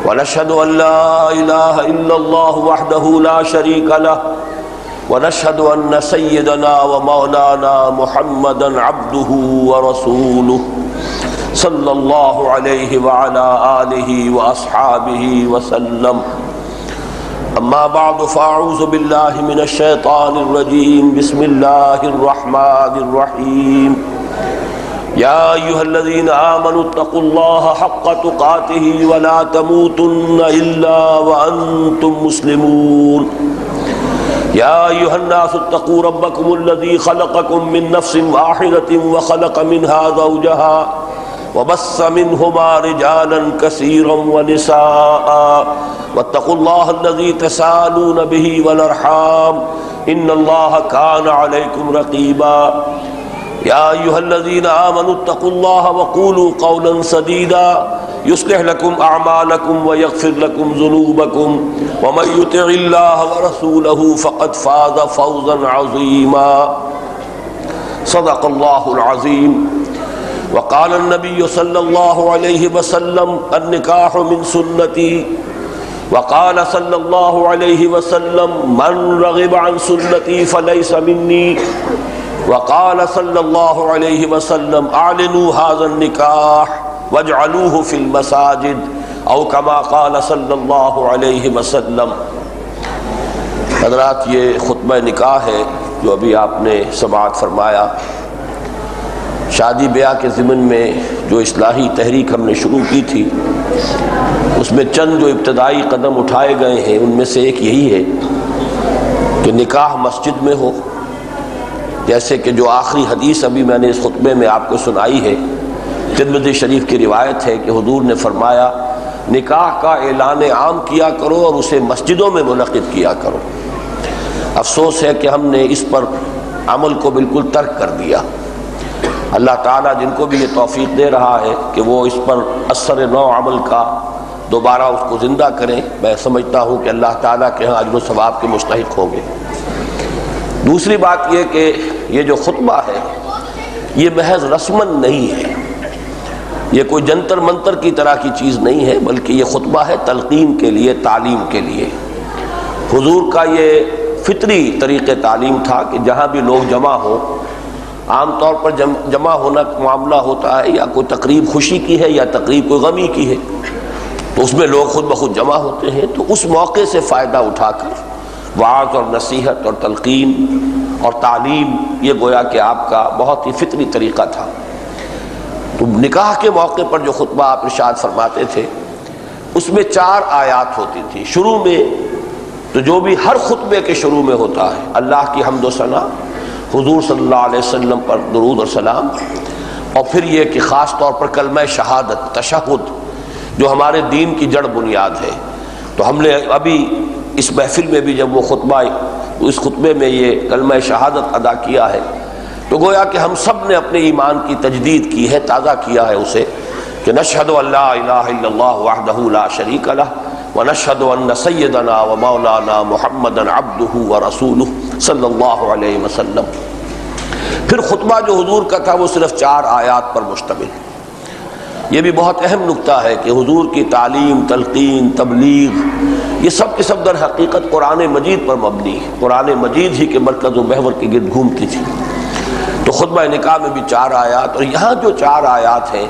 ونشهد أن لا إله إلا الله وحده لا شريك له ونشهد أن سيدنا ومولانا محمدا عبده ورسوله صلى الله عليه وعلى آله وأصحابه وسلم. أما بعد فأعوذ بالله من الشيطان الرجيم. بسم الله الرحمن الرحيم. يا أيها الذين آمنوا اتقوا الله حق تقاته ولا تموتن إلا وأنتم مسلمون. يا أيها الناس اتقوا ربكم الذي خلقكم من نفس واحدة وخلق منها زوجها وبث منهما رجالا كثيرا ونساء واتقوا الله الذي تساءلون به والأرحام إن الله كان عليكم رقيبا. يا أيها الذين آمنوا اتقوا الله وقولوا قولا سديدا يصلح لكم أعمالكم ويغفر لكم ذنوبكم ومن يطع الله ورسوله فقد فاز فوزا عظيما. صدق الله العظيم. وقال النبي صلى الله عليه وسلم النكاح من سنتي وقال صلى الله عليه وسلم من رغب عن سنتي فليس مني وقال صلى الله عليه وسلم اعلنوا هذا النكاح واجعلوه في المساجد او كما قال صلی اللہ علیہ وسلم. حضرات، یہ خطبہ نکاح ہے جو ابھی آپ نے سماعت فرمایا. شادی بیاہ کے ضمن میں جو اصلاحی تحریک ہم نے شروع کی تھی، اس میں چند جو ابتدائی قدم اٹھائے گئے ہیں ان میں سے ایک یہی ہے کہ نکاح مسجد میں ہو. جیسے کہ جو آخری حدیث ابھی میں نے اس خطبے میں آپ کو سنائی ہے، ترمذی شریف کی روایت ہے کہ حضور نے فرمایا نکاح کا اعلان عام کیا کرو اور اسے مسجدوں میں منعقد کیا کرو. افسوس ہے کہ ہم نے اس پر عمل کو بالکل ترک کر دیا. اللہ تعالیٰ جن کو بھی یہ توفیق دے رہا ہے کہ وہ اس پر اثر نو عمل کا دوبارہ اس کو زندہ کریں، میں سمجھتا ہوں کہ اللہ تعالیٰ کے ہاں اجر و ثواب کے مستحق ہوں گے. دوسری بات یہ کہ یہ جو خطبہ ہے یہ محض رسمن نہیں ہے، یہ کوئی جنتر منتر کی طرح کی چیز نہیں ہے، بلکہ یہ خطبہ ہے تلقین کے لیے، تعلیم کے لیے. حضور کا یہ فطری طریقہ تعلیم تھا کہ جہاں بھی لوگ جمع ہوں، عام طور پر جمع ہونا معاملہ ہوتا ہے یا کوئی تقریب خوشی کی ہے یا تقریب کوئی غمی کی ہے، تو اس میں لوگ خود بخود جمع ہوتے ہیں. تو اس موقع سے فائدہ اٹھا کر وعظ اور نصیحت اور تلقین اور تعلیم، یہ گویا کہ آپ کا بہت ہی فطری طریقہ تھا. تو نکاح کے موقع پر جو خطبہ آپ ارشاد فرماتے تھے اس میں 4 آیات ہوتی تھی شروع میں. تو جو بھی ہر خطبے کے شروع میں ہوتا ہے اللہ کی حمد و ثنا، حضور صلی اللہ علیہ وسلم پر درود اور سلام، اور پھر یہ کہ خاص طور پر کلمہ شہادت، تشہد، جو ہمارے دین کی جڑ بنیاد ہے. تو ہم نے ابھی اس محفل میں بھی جب وہ خطبہ، اس خطبے میں یہ کلمہ شہادت ادا کیا ہے، تو گویا کہ ہم سب نے اپنے ایمان کی تجدید کی ہے، تازہ کیا ہے اسے، کہ نشہد ان لا الہ الا اللہ وحدہ لا شریک لہ ونشہد ان سیدنا و مولانا محمدا عبدہ ورسولہ صلی اللہ علیہ وسلم. پھر خطبہ جو حضور کا تھا وہ صرف 4 آیات پر مشتمل. یہ بھی بہت اہم نکتہ ہے کہ حضور کی تعلیم، تلقین، تبلیغ، یہ سب کے سب در حقیقت قرآن مجید پر مبنی ہے. قرآن مجید ہی کے مرکز و محور کے گرد گھومتی تھی. تو خطبہ نکاح میں بھی 4 آیات، اور یہاں جو 4 آیات ہیں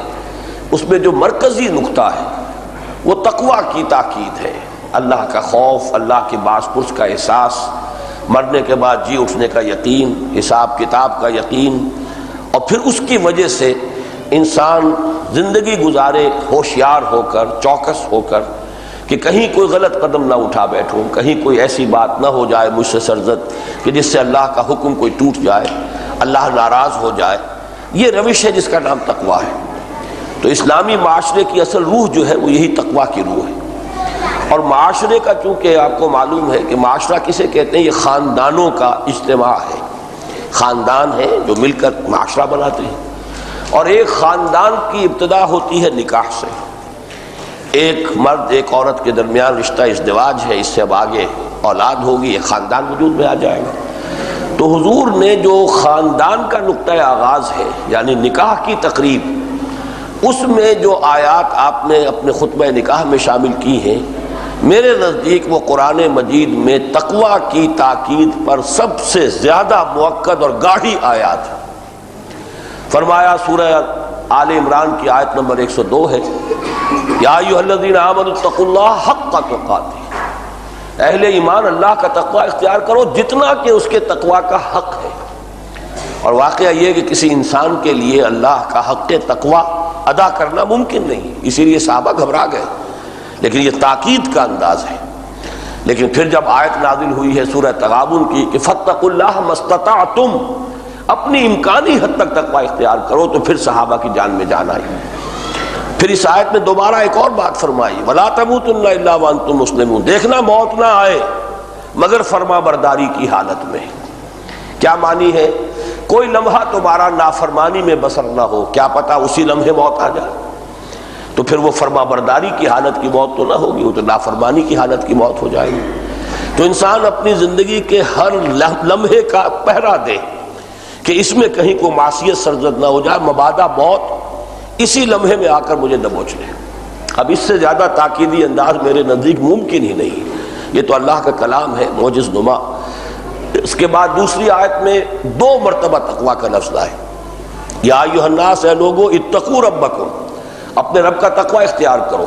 اس میں جو مرکزی نکتہ ہے وہ تقویٰ کی تاکید ہے. اللہ کا خوف، اللہ کے باز پرس کا احساس، مرنے کے بعد جی اٹھنے کا یقین، حساب کتاب کا یقین، اور پھر اس کی وجہ سے انسان زندگی گزارے ہوشیار ہو کر، چوکس ہو کر، کہ کہیں کوئی غلط قدم نہ اٹھا بیٹھوں، کہیں کوئی ایسی بات نہ ہو جائے مجھ سے سرزد کہ جس سے اللہ کا حکم کوئی ٹوٹ جائے، اللہ ناراض ہو جائے. یہ روش ہے جس کا نام تقویٰ ہے. تو اسلامی معاشرے کی اصل روح جو ہے وہ یہی تقویٰ کی روح ہے. اور معاشرے کا چونکہ آپ کو معلوم ہے کہ معاشرہ کسے کہتے ہیں، یہ خاندانوں کا اجتماع ہے. خاندان ہے جو مل کر معاشرہ بناتے ہیں، اور ایک خاندان کی ابتدا ہوتی ہے نکاح سے. ایک مرد ایک عورت کے درمیان رشتہ ازدواج ہے، اس سے اب آگے اولاد ہوگی، ایک خاندان وجود میں آ جائے گا. تو حضور نے جو خاندان کا نقطہ آغاز ہے، یعنی نکاح کی تقریب، اس میں جو آیات آپ نے اپنے خطبہ نکاح میں شامل کی ہیں، میرے نزدیک وہ قرآن مجید میں تقویٰ کی تاکید پر سب سے زیادہ مؤکد اور گاڑھی آیات ہے۔ فرمایا سورہ آل عمران کی آیت نمبر 102 ہے، یا ایھا الذین آمنوا اتقوا اللہ حق تقاتہ، اہل ایمان اللہ کا تقویٰ اختیار کرو جتنا کہ اس کے تقویٰ کا حق ہے۔ اور واقعہ یہ کہ کسی انسان کے لیے اللہ کا حق تقویٰ ادا کرنا ممکن نہیں، اسی لیے صحابہ گھبرا گئے، لیکن یہ تاکید کا انداز ہے۔ لیکن پھر جب آیت نازل ہوئی ہے سورہ تغابن کی کہ فاتقوا اللہ ما استطعتم، اپنی امکانی حد تک تقویٰ اختیار کرو، تو پھر صحابہ کی جان میں جان آئی۔ پھر اس آیت میں دوبارہ ایک اور بات فرمائی، وَلَا تَمُوتُنَّ إِلَّا وَأَنْتُمْ مُسْلِمُونَ، دیکھنا موت نہ آئے مگر فرما برداری کی حالت میں۔ کیا معنی ہے؟ کوئی لمحہ تمہارا نافرمانی میں بسر نہ ہو، کیا پتہ اسی لمحے موت آ جائے، تو پھر وہ فرما برداری کی حالت کی موت تو نہ ہوگی، وہ تو نافرمانی کی حالت کی موت ہو جائے گی۔ تو انسان اپنی زندگی کے ہر لمحے کا پہرا دے کہ اس میں کہیں کوئی معصیت سرزد نہ ہو جائے، مبادا موت اسی لمحے میں آ کر مجھے دبوچ لے۔ اب اس سے زیادہ تاکیدی انداز میرے نزدیک ممکن ہی نہیں، یہ تو اللہ کا کلام ہے معجز نما۔ اس کے بعد دوسری آیت میں 2 مرتبہ تقویٰ کا لفظ آئے، یا ایھا الناس، اے لوگو، اتقوا ربکم، اپنے رب کا تقویٰ اختیار کرو،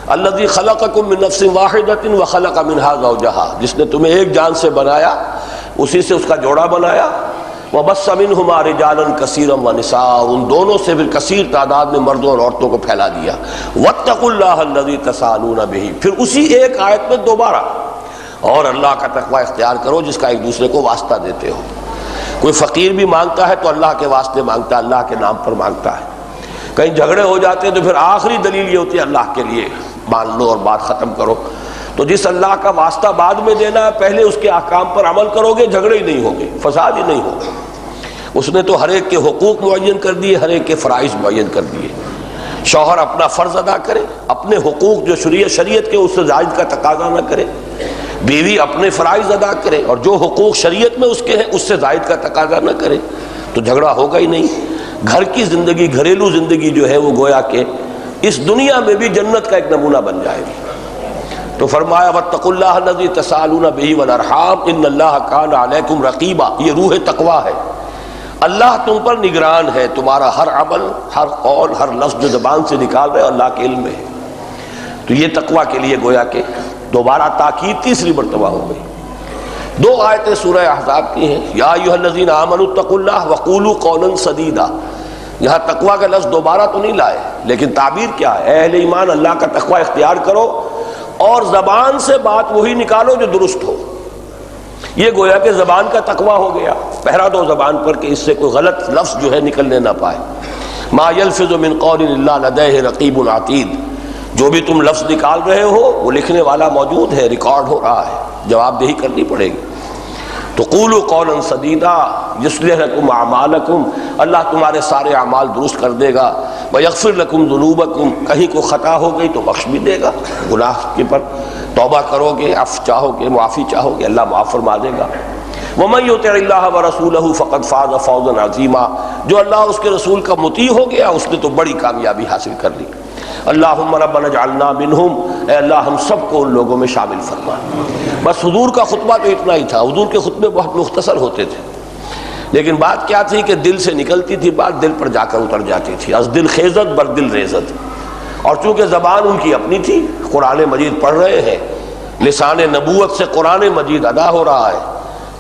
الذی خلقکم من نفس واحدۃ وخلق منہا زوجہا، جس نے تمہیں ایک جان سے بنایا، اسی سے اس کا جوڑا بنایا، وبث منہما رجالا کثیرا ونساء، ان دونوں سے پھر کثیر تعداد میں مردوں اور عورتوں کو پھیلا دیا، واتقوا اللہ الذی تساءلون بہ، پھر اسی ایک آیت میں دوبارہ، اور اللہ کا تقویٰ اختیار کرو جس کا ایک دوسرے کو واسطہ دیتے ہو۔ کوئی فقیر بھی مانگتا ہے تو اللہ کے واسطے مانگتا ہے، اللہ کے نام پر مانگتا ہے۔ کہیں جھگڑے ہو جاتے ہیں تو پھر آخری دلیل یہ ہوتی ہے اللہ کے لیے مان لو اور بات ختم کرو۔ تو جس اللہ کا واسطہ بعد میں دینا ہے، پہلے اس کے احکام پر عمل کرو گے، جھگڑے ہی نہیں ہوں گے، فساد ہی نہیں ہوگا۔ اس نے تو ہر ایک کے حقوق معین کر دیے، ہر ایک کے فرائض معین کر دیے۔ شوہر اپنا فرض ادا کرے، اپنے حقوق جو شریعت کے اس سے زائد کا تقاضا نہ کرے، بیوی اپنے فرائض ادا کرے اور جو حقوق شریعت میں اس کے ہیں اس سے زائد کا تقاضا نہ کرے، تو جھگڑا ہوگا ہی نہیں۔ گھر کی زندگی، گھریلو زندگی جو ہے وہ گویا کہ اس دنیا میں بھی جنت کا ایک نمونہ بن جائے گی۔ تو فرمایا واتقوا اللہ الذی تساءلون بہ والارحام ان اللہ کان علیکم رقیبا، یہ روح تقویٰ ہے۔ اللہ تم پر نگران ہے، تمہارا ہر عمل، ہر قول، ہر لفظ جو زبان سے نکال رہے اللہ کے علم میں ہے۔ تو یہ تقویٰ کے لیے گویا کہ دوبارہ تاکید تیسری مرتبہ ہو گئی۔ 2 آیتیں سورہ احزاب کی ہیں، یا ایھا الذین آمنوا اتقوا اللہ وقولوا قولا سدیدا۔ یہاں تقویٰ کا لفظ دوبارہ تو نہیں لائے، لیکن تعبیر کیا ہے؟ اہل ایمان اللہ کا تقویٰ اختیار کرو اور زبان سے بات وہی نکالو جو درست ہو۔ یہ گویا کہ زبان کا تقویٰ ہو گیا، پہرا دو زبان پر کہ اس سے کوئی غلط لفظ جو ہے نکلنے نہ پائے۔ ما یلفظ من قول الا لدیہ رقیب عتید، جو بھی تم لفظ نکال رہے ہو وہ لکھنے والا موجود ہے، ریکارڈ ہو رہا ہے، جواب دہی کرنی پڑے گی۔ تو قولوا قولا سدیدا یصلح لکم اعمالکم، اللہ تمہارے سارے اعمال درست کر دے گا، ویغفر لکم ذنوبکم، کہیں کو خطا ہو گئی تو بخش بھی دے گا، گناہ کے پر توبہ کرو گے، عفو چاہو گے، معافی چاہو گے، اللہ معاف فرما دے گا۔ ومن یطع اللہ ورسولہ فقد فاز فوزا عظیما، جو اللہ اس کے رسول کا مطیع ہو گیا اس نے تو بڑی کامیابی حاصل کر لی۔ اللہم ربنا اجعلنا منہم، اے اللہ ہم سب کو ان لوگوں میں شامل فرما۔ بس حضور کا خطبہ تو اتنا ہی تھا، حضور کے خطبے بہت مختصر ہوتے تھے، لیکن بات کیا تھی کہ دل سے نکلتی تھی بات، دل پر جا کر اتر جاتی تھی، از دل خیزت بر دل ریزت۔ اور چونکہ زبان ان کی اپنی تھی، قرآن مجید پڑھ رہے ہیں، لسان نبوت سے قرآن مجید ادا ہو رہا ہے،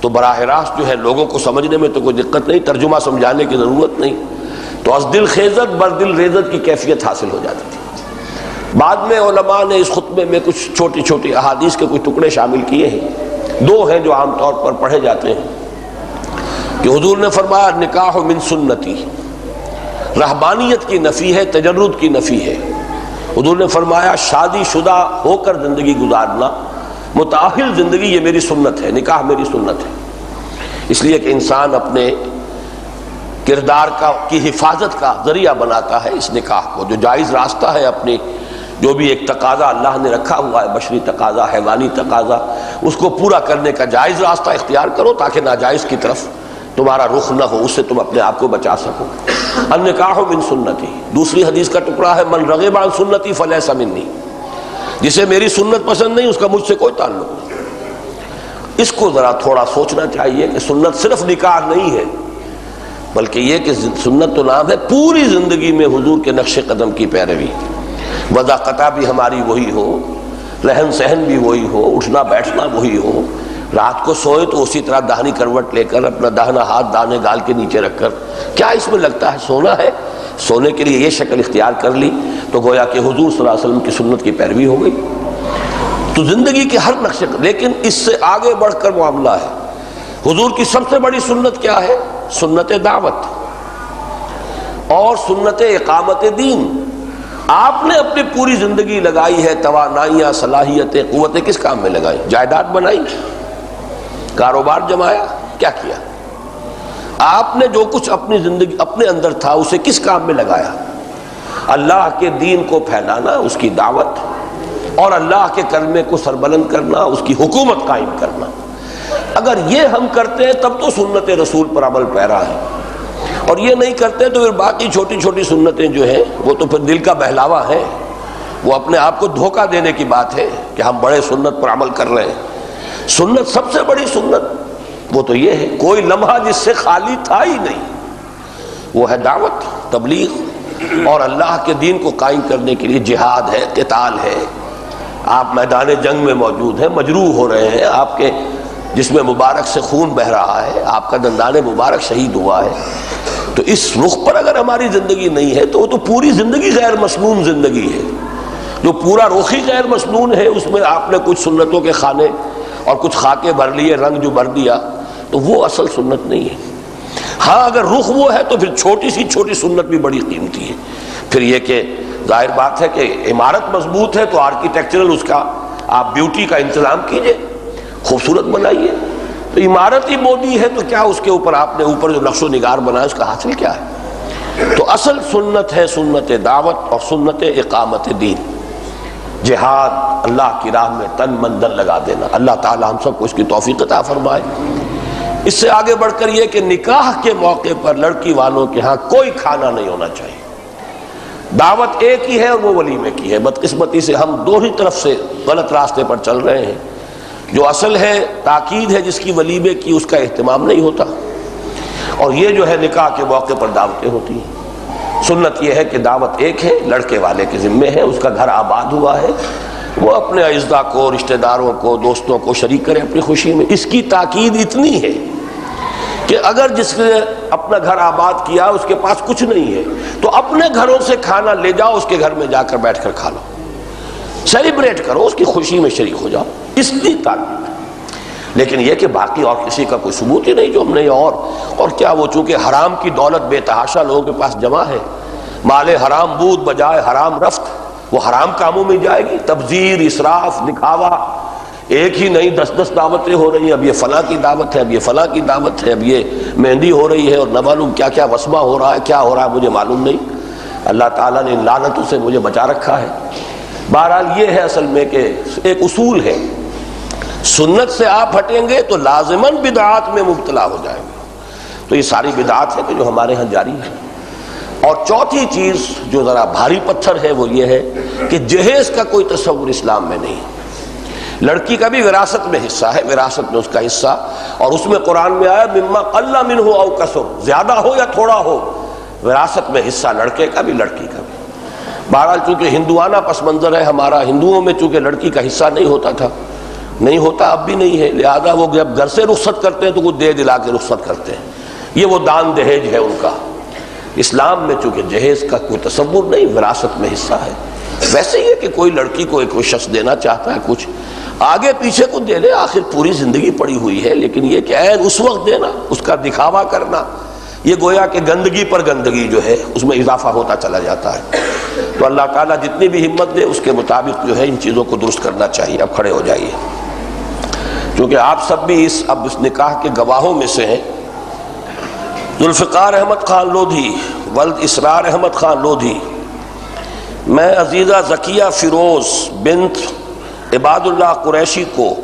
تو براہ راست جو ہے لوگوں کو سمجھنے میں تو کوئی دقت نہیں، ترجمہ سمجھانے کی ضرورت نہیں، تو از دل خیزت بر دل ریزت کی کیفیت حاصل ہو جاتی تھی۔ بعد میں علماء نے اس خطبے میں کچھ چھوٹی چھوٹی احادیث کے کچھ ٹکڑے شامل کیے ہیں، 2 ہیں جو عام طور پر پڑھے جاتے ہیں، کہ حضور نے فرمایا نکاح من سنتی، رہبانیت کی نفی ہے، تجرد کی نفی ہے۔ حضور نے فرمایا شادی شدہ ہو کر زندگی گزارنا، متأہل زندگی، یہ میری سنت ہے، نکاح میری سنت ہے۔ اس لیے کہ انسان اپنے کردار کی حفاظت کا ذریعہ بناتا ہے اس نکاح کو، جو جائز راستہ ہے، اپنی جو بھی ایک تقاضا اللہ نے رکھا ہوا ہے، بشری تقاضا، حیوانی تقاضا، اس کو پورا کرنے کا جائز راستہ اختیار کرو تاکہ ناجائز کی طرف تمہارا رخ نہ ہو، اس سے تم اپنے آپ کو بچا سکو۔ النکاح من سنتی، دوسری حدیث کا ٹکڑا ہے من رغب عن سنتی فلیس منی، جسے میری سنت پسند نہیں اس کا مجھ سے کوئی تعلق نہیں۔ اس کو ذرا تھوڑا سوچنا چاہیے کہ سنت صرف نکاح نہیں ہے، بلکہ یہ کہ سنت تو نام ہے پوری زندگی میں حضور کے نقش قدم کی پیروی، وضاقتہ بھی ہماری وہی ہو، رہن سہن بھی وہی ہو، اٹھنا بیٹھنا وہی ہو، رات کو سوئے تو اسی طرح داہنی کروٹ لے کر اپنا داہنا ہاتھ داہنے گال کے نیچے رکھ کر، کیا اس میں لگتا ہے سونا ہے؟ سونے کے لیے یہ شکل اختیار کر لی تو گویا کہ حضور صلی اللہ علیہ وسلم کی سنت کی پیروی ہو گئی۔ تو زندگی کے ہر نقشے، لیکن اس سے آگے بڑھ کر معاملہ ہے۔ حضور کی سب سے بڑی سنت کیا ہے؟ سنت دعوت اور سنت اقامت دین۔ آپ نے اپنی پوری زندگی لگائی ہے، توانائیاں، صلاحیتیں، قوتیں کس کام میں لگائی؟ جائیداد بنائی، کاروبار جمایا، کیا کیا؟ آپ نے جو کچھ اپنی زندگی اپنے اندر تھا اسے کس کام میں لگایا؟ اللہ کے دین کو پھیلانا، اس کی دعوت، اور اللہ کے کلمے کو سربلند کرنا، اس کی حکومت قائم کرنا۔ اگر یہ ہم کرتے ہیں تب تو سنت رسول پر عمل پیرا ہے، اور یہ نہیں کرتے تو پھر باقی چھوٹی چھوٹی سنتیں جو ہیں وہ تو پھر دل کا بہلاوا ہے، وہ اپنے آپ کو دھوکہ دینے کی بات ہے کہ ہم بڑے سنت پر عمل کر رہے ہیں۔ سنت سب سے بڑی سنت وہ تو یہ ہے، کوئی لمحہ جس سے خالی تھا ہی نہیں، وہ ہے دعوت، تبلیغ اور اللہ کے دین کو قائم کرنے کے لیے جہاد ہے، قتال ہے۔ آپ میدان جنگ میں موجود ہیں، مجروح ہو رہے ہیں، آپ کے جسم مبارک سے خون بہہ رہا ہے، آپ کا دندان مبارک شہید ہوا ہے۔ تو اس رخ پر اگر ہماری زندگی نہیں ہے تو وہ تو پوری زندگی غیر مسنون زندگی ہے۔ جو پورا رخ ہی غیر مسنون ہے، اس میں آپ نے کچھ سنتوں کے خانے اور کچھ خاکے بھر لیے، رنگ جو بھر دیا، تو وہ اصل سنت نہیں ہے۔ ہاں اگر رخ وہ ہے تو پھر چھوٹی سی چھوٹی سنت بھی بڑی قیمتی ہے۔ پھر یہ کہ ظاہر بات ہے کہ عمارت مضبوط ہے تو آرکیٹیکچرل اس کا آپ بیوٹی کا انتظام کیجئے، خوبصورت بنائیے۔ تو عمارت ہی موڈی ہے تو کیا اس کے اوپر آپ نے اوپر جو نقش و نگار بنایا اس کا حاصل کیا ہے؟ تو اصل سنت ہے سنت دعوت اور سنت اقامت دین، جہاد، اللہ کی راہ میں تن من دن لگا دینا۔ اللہ تعالی ہم سب کو اس کی توفیق عطا فرمائے۔ اس سے آگے بڑھ کر یہ کہ نکاح کے موقع پر لڑکی والوں کے ہاں کوئی کھانا نہیں ہونا چاہیے۔ دعوت ایک ہی ہے اور وہ ولیمے کی ہے۔ بدقسمتی سے ہم دو ہی طرف سے غلط راستے پر چل رہے ہیں۔ جو اصل ہے تاکید ہے جس کی ولیمے کی، اس کا اہتمام نہیں ہوتا، اور یہ جو ہے نکاح کے موقع پر دعوتیں ہوتی ہیں۔ سنت یہ ہے کہ دعوت ایک ہے، لڑکے والے کے ذمے ہے، اس کا گھر آباد ہوا ہے، وہ اپنے اعزاء کو، رشتہ داروں کو، دوستوں کو شریک کرے اپنی خوشی میں۔ اس کی تاکید اتنی ہے کہ اگر جس نے اپنا گھر آباد کیا اس کے پاس کچھ نہیں ہے تو اپنے گھروں سے کھانا لے جاؤ، اس کے گھر میں جا کر بیٹھ کر کھا لو، سیلیبریٹ کرو، اس کی خوشی میں شریک ہو جاؤ، اس لیے تاکید۔ لیکن یہ کہ باقی اور کسی کا کوئی ثبوت ہی نہیں جو ہم نے اور کیا، وہ چونکہ حرام کی دولت بے تحاشا لوگوں کے پاس جمع ہے، مال حرام بود بجائے حرام رفت، وہ حرام کاموں میں جائے گی، تبذیر، اسراف، دکھاوا، ایک ہی نہیں 10 دعوتیں ہو رہی ہیں، اب یہ فلاں کی دعوت ہے، اب یہ فلاں کی دعوت ہے، اب یہ مہندی ہو رہی ہے، اور نہ معلوم کیا کیا وسمہ ہو رہا ہے، کیا ہو رہا ہے مجھے معلوم نہیں۔ اللہ تعالیٰ نے ان لعنتوں سے مجھے بچا رکھا ہے۔ بہرحال یہ ہے اصل میں کہ ایک اصول ہے، سنت سے آپ ہٹیں گے تو لازماً بدعات میں مبتلا ہو جائیں گے۔ تو یہ ساری بدعات ہے کہ جو ہمارے ہاں جاری ہے۔ اور چوتھی چیز جو ذرا بھاری پتھر ہے وہ یہ ہے کہ جہیز کا کوئی تصور اسلام میں نہیں۔ لڑکی کا بھی وراثت میں حصہ ہے، وراثت میں اس کا حصہ، اور اس میں قرآن میں آیا مما قل منہ او کثر، زیادہ ہو یا تھوڑا ہو، وراثت میں حصہ لڑکے کا بھی لڑکی کا بھی۔ بہرحال چونکہ ہندوانہ پس منظر ہے ہمارا، ہندوؤں میں چونکہ لڑکی کا حصہ نہیں ہوتا تھا، نہیں ہوتا، اب بھی نہیں ہے، لہذا وہ جب گھر سے رخصت کرتے ہیں تو وہ دے دلا کے رخصت کرتے ہیں، یہ وہ دان دہیج ہے ان کا۔ اسلام میں چونکہ جہیز کا کوئی تصور نہیں، وراثت میں حصہ ہے۔ ویسے ہی ہے کہ کوئی لڑکی کو ایک شخص دینا چاہتا ہے کچھ، آگے پیچھے کو دے لے، آخر پوری زندگی پڑی ہوئی ہے، لیکن یہ کہ عین اس وقت دینا، اس کا دکھاوا کرنا، یہ گویا کہ گندگی پر گندگی جو ہے اس میں اضافہ ہوتا چلا جاتا ہے۔ تو اللہ تعالیٰ جتنی بھی ہمت دے اس کے مطابق جو ہے ان چیزوں کو درست کرنا چاہیے۔ اب کھڑے ہو جائیے، کیونکہ آپ سب بھی اب اس نکاح کے گواہوں میں سے ہیں۔ ذوالفقار احمد خان لودھی، ولد اسرار احمد خان لودھی، میں عزیزہ ذکیہ فیروز بنت عباد اللہ قریشی کو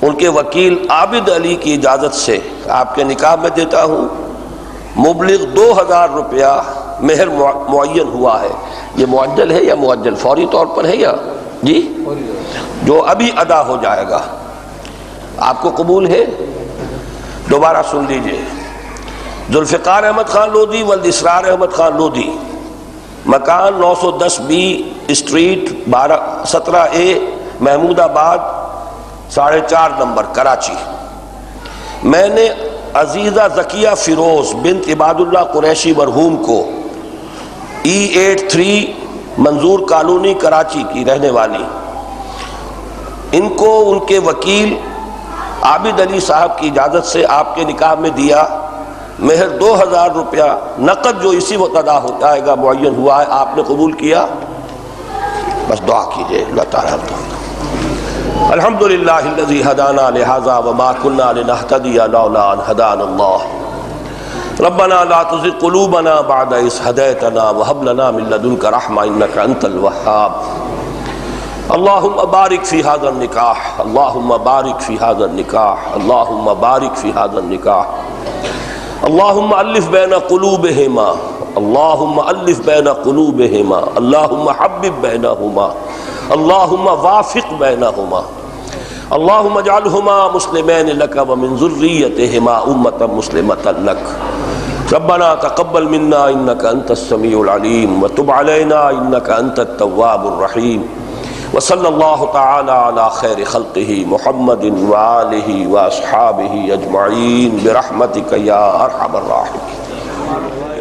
ان کے وکیل عابد علی کی اجازت سے آپ کے نکاح میں دیتا ہوں، مبلغ 2000 روپیہ مہر معین ہوا ہے۔ یہ معجل ہے یا معجل فوری طور پر ہے یا جی جو ابھی ادا ہو جائے گا؟ آپ کو قبول ہے؟ دوبارہ سن لیجئے۔ ذوالفقار احمد خان لودھی ولد اسرار احمد خان لودھی، مکان 910B اسٹریٹ 17A محمود آباد 4.5 نمبر کراچی۔ میں نے عزیزہ ذکیہ فیروز بنت عباد اللہ قریشی مرحوم کو E83 منظور کالونی کراچی کی رہنے والی، ان کو ان کے وکیل عابد علی صاحب کی اجازت سے آپ کے نکاح میں دیا۔ مہر 2000 روپیہ نقد جو اسی وقت ادا ہو جائے گا معین ہوا ہے، آپ نے قبول کیا؟ بس دعا کیجئے اللہ تعالیٰ۔ الحمدللہ الذی ہدانا لہذا وما کنا لنہتدی لولا ان ہدانا اللہ ربنا لا تزغ قلوبنا بعد اذ ہدیتنا وہب لنا من لدنک رحمہ انک انت الوہاب۔ اللہم بارک فی ھذا النکاح، اللہم بارک فی ھذا النکاح، اللہم بارک فی ھذا النکاح، اللہم الف بین قلوبہما، اللہم الف بین قلوبہما، اللہم حبب بینہما، اللہم وافق بینہما، اللہم اجعلہما مسلمین لک ومن ذریتہما امۃ مسلمۃ لک۔ ربنا تقبل منا انک انت السمیع العلیم وتب علینا انک انت التواب الرحیم، وصلی اللہ تعالی علی خیر خلقہ محمد وآلہ واصحابہ اجمعین برحمتک یا ارحم الراحمین۔